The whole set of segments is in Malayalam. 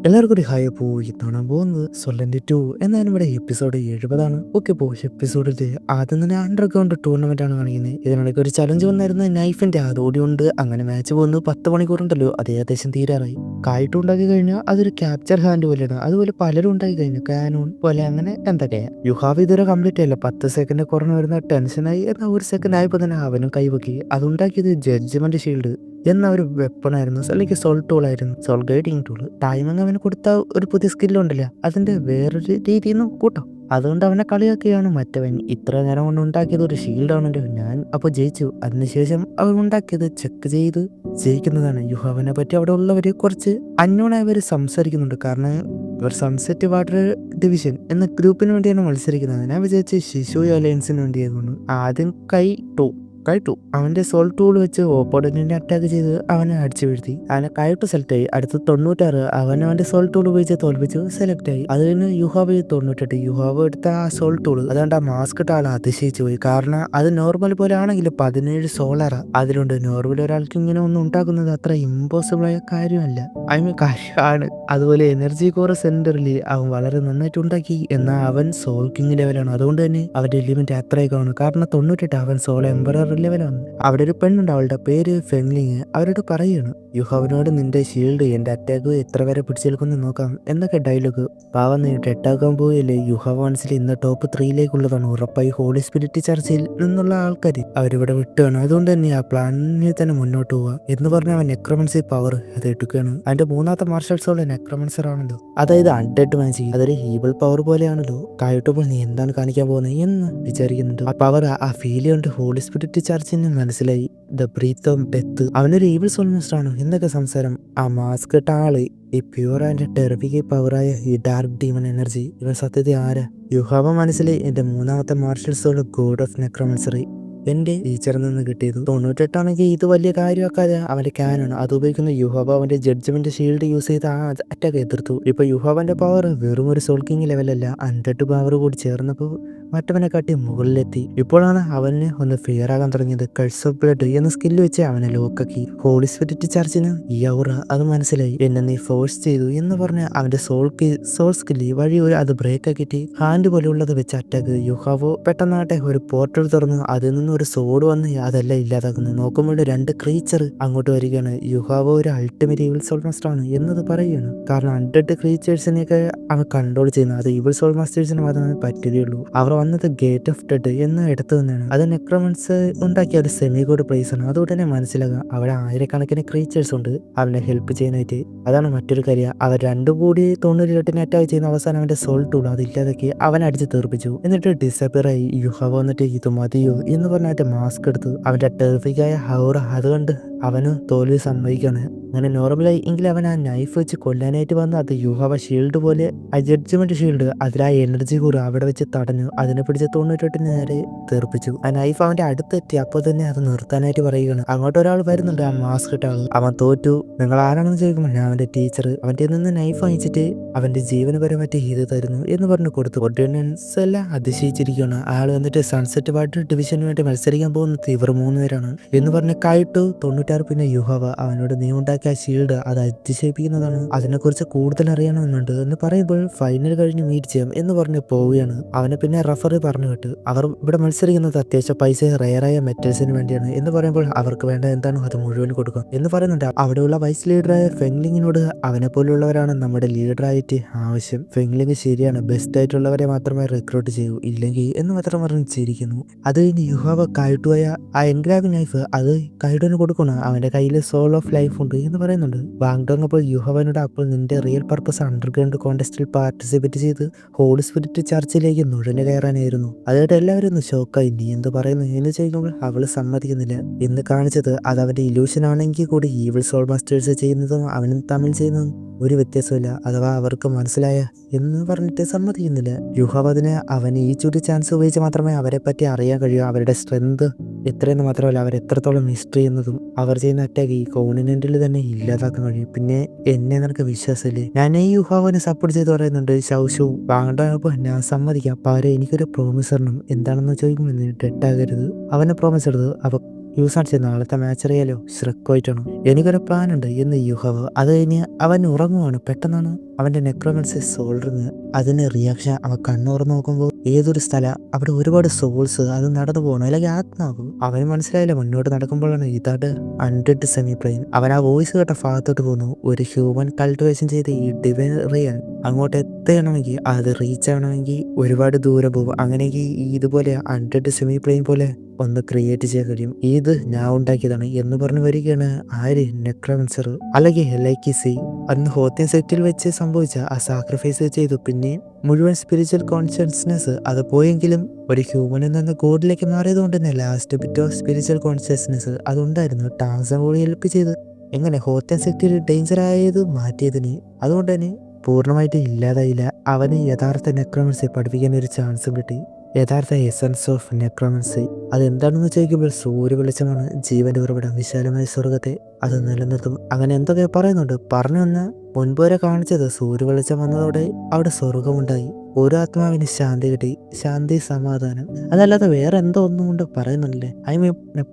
എല്ലാവർക്കും ഒരു ഹായ്. അപ്പോൾ ഇത്തവണ പോകുന്നത് സൊല്ലൻ്റെ 2 എന്നാലും ഇവിടെ എപ്പിസോഡ് 70. ഓക്കെ, എപ്പിസോഡിൽ ആദ്യം തന്നെ അണ്ടർഗ്രൗണ്ട് ടൂർണമെന്റ് ആണ് കാണിക്കുന്നത്. ഇതിനിടയ്ക്ക് ഒരു ചലഞ്ച് വന്നായിരുന്നു നൈഫിന്റെ അതോടിയുണ്ട്. അങ്ങനെ മാച്ച് പോകുന്നത് 10 മണിക്കൂറുണ്ടല്ലോ, അത് ഏകദേശം തീരാറായി. കായിട്ട് ഉണ്ടാക്കി കഴിഞ്ഞാൽ അതൊരു ക്യാപ്ചർ ഹാൻഡ് പോലെയാണ്. അതുപോലെ പലരും ഉണ്ടാക്കി കഴിഞ്ഞു, കാനൂൺ പോലെ അങ്ങനെ എന്തൊക്കെയാ. യുഹാവ് ഇതുവരെ കംപ്ലീറ്റ് ആയില്ല. 10 സെക്കൻഡ് കുറഞ്ഞു വരുന്ന ടെൻഷനായി. എന്നാൽ 1 സെക്കൻഡ് ആയപ്പോൾ തന്നെ അവനും കൈവക്കി. അതുണ്ടാക്കിയത് ജഡ്ജ്മെന്റ് ഷീൽഡ് എന്ന ഒരു വെപ്പണായിരുന്നു, അല്ലെങ്കിൽ സോൾ ടൂൾ ആയിരുന്നു, സോൾ ഗൈഡിങ് ടൂൾ. ടൈമിങ് അവന് കൊടുത്ത ഒരു പുതിയ സ്കില്ലുണ്ടല്ല, അതിന്റെ വേറൊരു രീതിയിൽ നിന്ന് കൂട്ടാം. അതുകൊണ്ട് അവനെ കളിയാക്കുകയാണ് മറ്റവൻ. ഇത്ര നേരം കൊണ്ട് ഉണ്ടാക്കിയത് ഒരു ഷീൽഡാണല്ലോ, ഞാൻ അപ്പോൾ ജയിച്ചു. അതിനുശേഷം അവൻ ഉണ്ടാക്കിയത് ചെക്ക് ചെയ്ത് ജയിക്കുന്നതാണ്. യുഹാവിനെ പറ്റി അവിടെ ഉള്ളവര് കുറച്ച് അന്യോണായവർ സംസാരിക്കുന്നുണ്ട്. കാരണം ഇവർ സൺസെറ്റ് വാട്ടർ ഡിവിഷൻ എന്ന ഗ്രൂപ്പിന് വേണ്ടിയാണ് മത്സരിക്കുന്നത്. ഞാൻ വിചാരിച്ച് ശിശു അലയൻസിന് വേണ്ടിയായിരുന്നു. ആദ്യം കൈട്ടു അവന്റെ സോൾ ടൂൾ വെച്ച് ഓപ്പോണന്റിനെ അറ്റാക്ക് ചെയ്ത് അവനെ അടിച്ചു വീഴ്ത്തി. അവനെ കൈട്ടു സെലക്ട് ആയി. അടുത്ത് 96 അവന്റെ സോൾ ടൂൾ ഉപയോഗിച്ച് തോൽപ്പിച്ചു സെലക്ട് ആയി. അത് കഴിഞ്ഞ് യുഹാവ് 98. യുഹാവ് എടുത്ത ആ സോൾ ടൂൾ അതുകൊണ്ട് ആ മാസ്ക് ഇട്ട ആൾ അതിശയിച്ചു പോയി. കാരണം അത് നോർമൽ പോലെ ആണെങ്കിൽ 17 സോളറ അതിലുണ്ട്. നോർമൽ ഒരാൾക്ക് ഇങ്ങനെ ഒന്നും ഉണ്ടാക്കുന്നത് അത്ര ഇമ്പോസിബിൾ ആയ കാര്യമല്ല, കാര്യമാണ്. അതുപോലെ എനർജി കോർ സെന്ററിൽ അവൻ വളരെ നന്നായിട്ട് ഉണ്ടാക്കി. എന്നാൽ അവൻ സോൾ കിങ് ലെവലാണ്. അതുകൊണ്ട് തന്നെ അവന്റെ ലിമിറ്റ് അത്രയൊക്കെയാണ്. കാരണം 98 അവൻ സോൾ എംപറർ ലെവലാണ്. അവിടെ ഒരു പെണ്ണുണ്ട്, അവളുടെ പേര് ഫെങ്ലിങ്. അവരോട് പറയാണ്, യുഹാവിനോട് നിന്റെ ഷീൽഡ് എന്റെ അറ്റാക്ക് എത്ര വരെ പിടിച്ചെടുക്കുന്നു നോക്കാം എന്നൊക്കെ ഡയലോഗ്. പാവം നീ ഡെട്ടാക്കാൻ പോയല്ലേ. യുഹാവ് മനസ്സിൽ ഇന്ന് ടോപ്പ് 3-ലേക്കുള്ളതാണ്. ഉറപ്പായി ഹോളി സ്പിരിറ്റ് ചർച്ചിൽ നിന്നുള്ള ആൾക്കാർ അവരിവിടെ വിട്ടുകയാണ്. അതുകൊണ്ട് തന്നെ ആ പ്ലാനിൽ തന്നെ മുന്നോട്ട് പോവുക എന്ന് പറഞ്ഞ അവൻ നെക്രോമൻസി പവർ അത് എടുക്കുകയാണ്. അതിന്റെ മൂന്നാമത്തെ മാർഷൽ സോൾ നെക്രോമൻസർ ആണല്ലോ, അതായത് അൺഡെഡ് മാജിക്. അതൊരു ഹീബിൾ പവർ പോലെയാണല്ലോ. കായിട്ടുമ്പോൾ നീ എന്താണ് കാണിക്കാൻ പോകുന്നത് എന്ന് വിചാരിക്കുന്നുണ്ട്. ആ പവർ ആ ഫീൽ കൊണ്ട് ഹോളി സ്പിരിറ്റ് ചർച്ചിന് മനസ്സിലായി. The breath of death. അവനൊരു ഈവിൾ സോൾ മാസ്റ്റർ ആണ് എന്നൊക്കെ സംസാരം. ആ മാസ്ക് ഇട്ട ആള് ഈ പ്യൂർ ആൻഡ് ടെറിഫിക് പവറായ ഈ ഡാർക്ക് ഡീമൺ എനർജി, ഇവൻ സത്യത്തിൽ ആരാ? യുഹാവ മനസ്സിൽ എന്റെ മൂന്നാമത്തെ മാർഷൽ സോൾ ഗോഡ് ഓഫ് നെക്രോമൻസറി എന്റെ ടീച്ചറിൽ നിന്ന് കിട്ടിയത്. 98 ആണെങ്കിൽ ഇത് വലിയ കാര്യമാക്കാതെ അവന്റെ ക്യാനാണ് അത് ഉപയോഗിക്കുന്ന. യുഹാവ അവന്റെ ജഡ്ജ്മെന്റ് ഷീൽഡ് യൂസ് ചെയ്ത് ആ അറ്റാക്ക് എതിർത്തു. ഇപ്പൊ യുഹാവന്റെ പവർ വെറും ഒരു സോൾ കിങ് ലെവലല്ല, അൺഡെഡ് പവർ കൂടി ചേർന്നപ്പോൾ മറ്റവനെ കാട്ടി മുകളിലെത്തി. ഇപ്പോഴാണ് അവന് ഒന്ന് ഫിയർ ആകാൻ തുടങ്ങിയത്. കഴ്സ് ഓഫ് ബ്ലഡ് എന്ന സ്കില്ല് വെച്ച് അവനെ ലോക്കാക്കി. ഹോളി സ്പിരിറ്റ് ചർച്ചിന് ഈ ഔറ അത് മനസ്സിലായി. എന്നെ നീ ഫോഴ്സ് ചെയ്തു എന്ന് പറഞ്ഞ അവന്റെ സോൾ സ്കില്ല് വഴി അത് ബ്രേക്ക് ആക്കിയിട്ട് ഹാൻഡ് പോലെയുള്ളത് വെച്ച് അറ്റാക്ക്. യുഹാവോ പെട്ടെന്നാട്ടെ ഒരു പോർട്ടൽ തുറന്നു. അതിൽ നിന്ന് ഒരു സോഡ് വന്ന് അതെല്ലാം ഇല്ലാതാക്കുന്നു. നോക്കുമ്പോൾ 2 ക്രീച്ചർ അങ്ങോട്ട് വരികയാണ്. യുഹാവോ ഒരു അൾട്ടിമേറ്റ് ഈവിൾ സോൾ മാസ്റ്റർ ആണ് എന്നത് പറയുകയാണ്. കാരണം 100 ക്രീച്ചേഴ്സിനെയൊക്കെ അവൻ കൺട്രോൾ ചെയ്യുന്നത് അത് ഈവിൾ സോൾ മാസ്റ്റേഴ്സിന് മാത്രമേ പറ്റുകയുള്ളൂ. അവർ വന്നത് ഗേറ്റ് ഓഫ് ഡെഡ് എന്ന ഇടത്ത് തന്നെയാണ്. അത് നെക്രോമൻസ് ഉണ്ടാക്കിയ ഒരു സെമി ഗോഡ് പ്ലേസ് ആണ്. അതുകൊണ്ട് തന്നെ മനസ്സിലാകാം അവിടെ ആയിരക്കണക്കിന് ക്രീച്ചേഴ്സ് ഉണ്ട് അവനെ ഹെൽപ്പ് ചെയ്യാനായിട്ട്. അതാണ് മറ്റൊരു കാര്യം. അവർ രണ്ടും കൂടി 98 അറ്റാക്ക് ചെയ്യുന്ന അവസാനം അവന്റെ സോൾ ടൂൾ അതില്ലാതൊക്കെ അവൻ അടിച്ച് തീർപ്പിച്ചു. എന്നിട്ട് ഡിസപ്പിയർ ആയി. യുഹാവോ വന്നിട്ട് ഇത് മതിയോ എന്ന് പറഞ്ഞിട്ട് മാസ്ക് എടുത്തു. അവന്റെ ടെറിഫിക്കായ ഹൗറ അതുകൊണ്ട് അവന് തോൽവി സമ്മതിക്കാണ്. അങ്ങനെ നോർമലായി എങ്കിൽ അവൻ ആ നൈഫ് വെച്ച് കൊല്ലാനായിട്ട് വന്ന് അത് യുഹാവ ഷീൽഡ് പോലെ ആ ജഡ്ജ്മെന്റ് ഷീൽഡ് അതിലാ എനർജി കൂടി അവിടെ വെച്ച് തടഞ്ഞു. അതിനെ പിടിച്ച് 98 നേരെ തീർപ്പിച്ചു. ആ നൈഫ് അവന്റെ അടുത്തെത്തി. അപ്പോൾ തന്നെ അത് നിർത്താനായിട്ട് പറയുകയാണ്. അങ്ങോട്ട് ഒരാൾ വരുന്നുണ്ട്, ആ മാസ്ക് ഇട്ട ആൾ. അവൻ തോറ്റു. നിങ്ങൾ ആരാണെന്ന് ചോദിക്കുമ്പോൾ ഞാൻ അവന്റെ ടീച്ചർ. അവന്റെ നിന്ന് നൈഫ് വാങ്ങിച്ചിട്ട് അവന്റെ ജീവന് വരെ മറ്റേ ഇത് തരുന്നു എന്ന് പറഞ്ഞു കൊടുത്തു. ഓർഡിനൻസ് എല്ലാം അതിശയിച്ചിരിക്കുകയാണ്. ആൾ വന്നിട്ട് സൺസെറ്റ് വാട്ടർ ഡിവിഷന് വേണ്ടി മത്സരിക്കാൻ പോകുന്നത് ഇവർ 3 പേരാണ് എന്ന് പറഞ്ഞ് കായിട്ടു 96. പിന്നെ യുഹാവ അവനോട് നീ ഉണ്ടാക്കിയ ഷീൽഡ് അത് അതിശയിപ്പിക്കുന്നതാണ്, അതിനെക്കുറിച്ച് കൂടുതൽ അറിയണമെന്നുണ്ട് എന്ന് പറയുമ്പോൾ ഫൈനൽ കഴിഞ്ഞ് മീറ്റ് ചെയ്യാം എന്ന് പറഞ്ഞ് പോവുകയാണ്. അവനെ പിന്നെ റഫറി പറഞ്ഞു കേട്ട് അവർ ഇവിടെ മത്സരിക്കുന്നത് അത്യാവശ്യം പൈസ റയറായ മെറ്റൽസിന് വേണ്ടിയാണ് എന്ന് പറയുമ്പോൾ അവർക്ക് വേണ്ട എന്താണോ അത് മുഴുവൻ കൊടുക്കാം എന്ന് പറയുന്നുണ്ട്. അവിടെയുള്ള വൈസ് ലീഡറായ ഫെങ്ലിങ്ങിനോട് അവനെ പോലുള്ളവരാണ് നമ്മുടെ ലീഡറായിട്ട് ആവശ്യം. ഫെങ്ലിങ് ശരിയാണ്, ബെസ്റ്റ് ആയിട്ടുള്ളവരെ മാത്രമേ റിക്രൂട്ട് ചെയ്യൂ, ഇല്ലെങ്കിൽ എന്ന് മാത്രം പറഞ്ഞ് ചിരിക്കുന്നു. അത് കഴിഞ്ഞ് യുഹാവ കായിട്ടുപോയ ആ എൻഗ്രാവിംഗ് നൈഫ് അത് കൈഡോന് കൊടുക്കണം. അവന്റെ കയ്യിൽ സോൾ ഓഫ് ലൈഫ് ഉണ്ട് എന്ന് പറയുന്നുണ്ട്. വാങ്ഡോങ് അപ്പോൾ യുഹാവനോട് അപ്പോൾ നിന്റെ റിയൽ പർപ്പസ് അണ്ടർഗ്രൗണ്ട് കോൺടെസ്റ്റിൽ പാർട്ടിസിപ്പേറ്റ് ചെയ്ത് ഹോളി സ്പിരിറ്റ് ചർച്ചിലേക്ക് നുഴഞ്ഞു കയറാനായിരുന്നു. അതായത് എല്ലാവരും ഒന്ന് ഷോക്കായി. നീ എന്ത് പറയുന്നു എന്ന് ചോദിക്കുമ്പോൾ അവള് സമ്മതിക്കുന്നില്ല. ഇന്ന് കാണിച്ചത് അത് അവന്റെ ഇല്യൂഷൻ ആണെങ്കിൽ കൂടി ഈവിൾ സോൾ മാസ്റ്റേഴ്സ് ചെയ്യുന്നതും അവനും തമ്മിൽ ചെയ്യുന്നതും ഒരു വ്യത്യാസമില്ല, അഥവാ അവർക്ക് മനസ്സിലായ എന്ന് പറഞ്ഞിട്ട് സമ്മതിക്കുന്നില്ല. യുഹാവതിന് അവന് ഈ ചുരു ചാൻസ് ഉപയോഗിച്ച് മാത്രമേ അവരെ പറ്റി അറിയാൻ കഴിയൂ. അവരുടെ സ്ട്രെങ്ത് എത്രയെന്ന് മാത്രമല്ല അവർ എത്രത്തോളം മിസ്റ്ററി എന്നതും അവർ ചെയ്യുന്ന അറ്റാക്ക് ഈ കോണ്ടിനെന്റിൽ തന്നെ ഇല്ലാതാക്കാൻ കഴിയും. പിന്നെ എന്നെ നിനക്ക് വിശ്വാസമില്ലേ? ഞാൻ ഈ യുഹാവനെ സപ്പോർട്ട് ചെയ്ത് പറയുന്നുണ്ട്. ഷൗഷു വാങ്ങാണ്ടപ്പോൾ ഞാൻ സമ്മതിക്കാം. അപ്പോൾ അവരെ എനിക്കൊരു പ്രോമിസ് തരണം. എന്താണെന്ന് ചോദിക്കുമ്പോൾ ഡെഡ് ആകരുത്. അവനെ പ്രോമിസ് എടുത്തു. അപ്പോൾ യൂസ് അടിച്ച് നാളത്തെ മാച്ച് അറിയാലോ ശ്രക്കോയിട്ടാണ്. എനിക്കൊരു പ്ലാൻ ഉണ്ട് എന്ന് യുഹാവ്. അത് കഴിഞ്ഞ് അവൻ ഉറങ്ങുവാണ്. പെട്ടെന്നാണ് അവന്റെ നെക്രോമൻസി സോൾഡറിങ്. അതിന് റിയാക്ഷൻ അവൻ കണ്ണുറന്ന് നോക്കുമ്പോൾ ഏതൊരു സ്ഥലം അവിടെ ഒരുപാട് സോൾസ് അത് നടന്നു പോകണം, അല്ലെങ്കിൽ ആത്മാവ്. അവന് മനസ്സിലായില്ല. മുന്നോട്ട് നടക്കുമ്പോഴാണ് ഇതാണ് അൺഡെഡ് സെമി പ്ലെയിൻ. അവൻ ആ വോയിസ് കേട്ട ഭാഗത്തോട്ട് പോകുന്നു. ഒരു ഹ്യൂമൻ കൾട്ടിവേഷൻ ചെയ്ത് ഈ ഡിവൈൻ റിയൻ അങ്ങോട്ട് എത്തണമെങ്കിൽ, അത് റീച്ച് ആവണമെങ്കിൽ ഒരുപാട് ദൂരം പോകും. അങ്ങനെയെങ്കിൽ ഇതുപോലെ അൺഡെഡ് സെമി പ്ലെയിൻ പോലെ ഒന്ന് ക്രിയേറ്റ് ചെയ്യാൻ കഴിയും. ഇത് ഞാൻ ഉണ്ടാക്കിയതാണ് എന്ന് പറഞ്ഞു വരികയാണ് ആര്, നെക്രോമൻസർ അല്ലെങ്കിൽ ലൈക്കിസി. അന്ന് ഹോത്തിൻ സെറ്റിൽ വെച്ച് സംഭവിച്ച ആ സാക്രിഫൈസ് ചെയ്തു. പിന്നെ മുഴുവൻ സ്പിരിച്വൽ കോൺഷ്യസ്നെസ് അത് പോയെങ്കിലും ഒരു ഹ്യൂമനിൽ നിന്ന് ഗോഡിലേക്ക് മാറിയത് കൊണ്ട് തന്നെ last bit of spiritual consciousness അതുണ്ടായിരുന്നു. ടാർസൻ കൂടി ഹെൽപ്പ് ചെയ്ത് എങ്ങനെ ഹോത്തിൻ സെറ്റിൽ ഡേഞ്ചർ ആയത് മാറ്റിയതിന്. അതുകൊണ്ട് തന്നെ പൂർണ്ണമായിട്ട് ഇല്ലാതായില്ല. അവന് യഥാർത്ഥ നെക്രോമൻസി പഠിപ്പിക്കാൻ ഒരു ചാൻസ് കിട്ടി. യഥാർത്ഥ എസൻസ് ഓഫ് നെക്രോമൻസി അതെന്താണെന്ന് ചോദിക്കുമ്പോൾ സൂര്യ വെളിച്ചമാണ് ജീവന്റെ ഉറവിടം. വിശാലമായ സ്വർഗത്തെ അത് നിലനിർത്തും. അങ്ങനെ എന്തൊക്കെ പറയുന്നുണ്ട്. പറഞ്ഞു വന്ന് മുൻപ് വരെ കാണിച്ചത് സൂര്യ വെളിച്ചം വന്നതോടെ അവിടെ സ്വർഗമുണ്ടായി. ഓരോ ആത്മാവിന് ശാന്തി കിട്ടി. ശാന്തി, സമാധാനം. അതല്ലാതെ വേറെ എന്തോ ഒന്നും കൊണ്ട് പറയുന്നില്ലേ.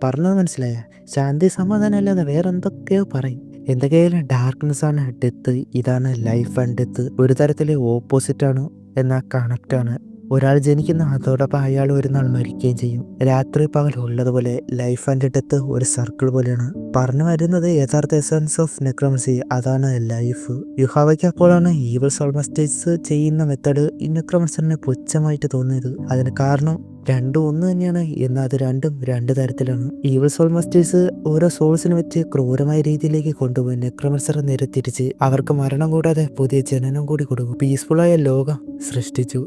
പറഞ്ഞത് മനസ്സിലായ? ശാന്തി സമാധാനം അല്ലാതെ വേറെ എന്തൊക്കെയോ പറയും. എന്തൊക്കെയായാലും ഡാർക്ക്നെസ് ആണ് ഡെത്ത്, ഇതാണ് ലൈഫ് ആൻഡ് ഡെത്ത്. ഒരു തരത്തിലെ ഓപ്പോസിറ്റ് ആണ്, എന്നാൽ കണക്റ്റ് ആണ്. ഒരാൾ ജനിക്കുന്ന അതോടൊപ്പം അയാൾ ഒരു നാൾ മരിക്കുകയും ചെയ്യും. രാത്രി പകൽ ഉള്ളതുപോലെ ലൈഫ് ആൻഡ് ഡെത്ത് ഒരു സർക്കിൾ പോലെയാണ്. പറഞ്ഞു വരുന്നത് യഥാർത്ഥ എസൻസ് ഓഫ് നെക്രോമൻസി അതാണ് ലൈഫ്. യുഹാവയ്ക്ക് അപ്പോഴാണ് ഈവിൾ സോൾ മസ്റ്റേഴ്സ് ചെയ്യുന്ന മെത്തഡ് ഈ നെക്രോമൻസറിനെ പുച്ഛമായിട്ട് തോന്നിയത്. അതിന് കാരണം രണ്ടും ഒന്ന് തന്നെയാണ്, എന്നാൽ അത് രണ്ടും രണ്ട് തരത്തിലാണ്. ഈവിൾ സോൾ മസ്റ്റേഴ്സ് ഓരോ സോൾസിനെ വെച്ച് ക്രൂരമായ രീതിയിലേക്ക് കൊണ്ടുപോയി നെക്രോമൻസറെ നിരത്തിരിച്ച് അവർക്ക് മരണം കൂടാതെ പുതിയ ജനനം കൂടി കൊടുക്കും. പീസ്ഫുള്ളായ ലോകം സൃഷ്ടിച്ചു.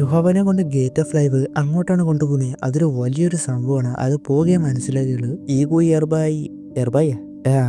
യുഹാവനെ കൊണ്ട് ഗേറ്റ് ഓഫ് ലൈഫ് അങ്ങോട്ടാണ് കൊണ്ടുപോകുന്നത്. അതൊരു വലിയൊരു സംഭവമാണ്. അത് പോകെ മനസ്സിലാക്കിയുള്ളൂ. ഈഗോ എർബായി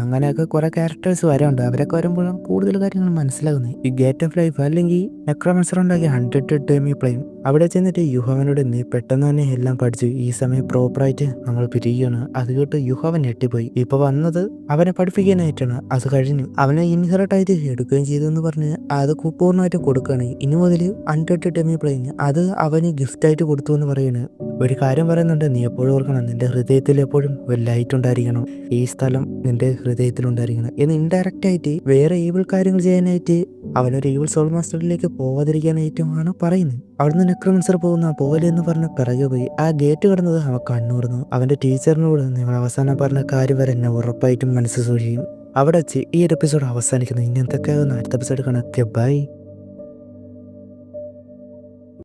അങ്ങനെയൊക്കെ കുറെ ക്യാരക്ടേഴ്സ് വരാറുണ്ട്. അവരൊക്കെ വരുമ്പോഴാണ് കൂടുതൽ കാര്യങ്ങൾ മനസ്സിലാകുന്നത്. ഈ ഗേറ്റ് ഓഫ് ലൈഫ് അല്ലെങ്കിൽ നെക്രോമൻസർ ഉണ്ടാക്കിയ 100 ഡെമി പ്ലെയിൻ അവിടെ ചെന്നിട്ട് യുഹാവനോട് നീ പെട്ടെന്ന് തന്നെ എല്ലാം പഠിച്ചു, ഈ സമയം പ്രോപ്പറായിട്ട് നമ്മൾ പിരിയുകയാണ്. അത് കേട്ട് യുഹാവൻ ഞെട്ടിപ്പോയി. ഇപ്പൊ വന്നത് അവനെ പഠിപ്പിക്കാനായിട്ടാണ്. അത് കഴിഞ്ഞു അവനെ ഇൻഹെറിറ്റായിട്ട് എടുക്കുകയും ചെയ്തു എന്ന് പറഞ്ഞ് അത് പൂർണ്ണമായിട്ട് കൊടുക്കുകയാണ്. ഇനി മുതൽ 100 ഡെമി പ്ലെയിൻ അത് അവന് ഗിഫ്റ്റായിട്ട് കൊടുത്തു എന്ന് പറയുന്നത്. ഒരു കാര്യം പറയുന്നുണ്ട്, നീ എപ്പോഴും ഓർക്കണം, നിന്റെ ഹൃദയത്തിൽ എപ്പോഴും ഒരു ലൈറ്റ് ഉണ്ടായിരിക്കണം. ഈ സ്ഥലം നിന്റെ ഹൃദയത്തിൽ ഉണ്ടായിരിക്കണം എന്ന് ഇൻഡയറക്റ്റ് ആയിട്ട് വേറെ ഈവിൾ കാര്യങ്ങൾ ചെയ്യാനായിട്ട് അവനൊരു ഈവിൾ സോൾ മാസ്റ്ററിലേക്ക് പോവാതിരിക്കാനായിട്ടുമാണ് പറയുന്നത്. അവിടുന്ന് നെക്രോമൻസർ പോകുന്ന പോലെ എന്ന് പറഞ്ഞ പിറകെ പോയി ആ ഗേറ്റ് കടന്നത് അവൻ കണ്ണൂർന്നു. അവന്റെ ടീച്ചറിനോട് നിങ്ങൾ അവസാനം പറഞ്ഞ കാര്യം വരെ എന്നെ ഉറപ്പായിട്ടും മനസ്സ് സൂക്ഷിക്കും. അവിടെ വെച്ച് ഈ ഒരു എപ്പിസോഡ് അവസാനിക്കുന്നു. ഇനി എന്തൊക്കെയാകുന്ന അടുത്ത എപ്പിസോഡ് കാണാം. ബൈ.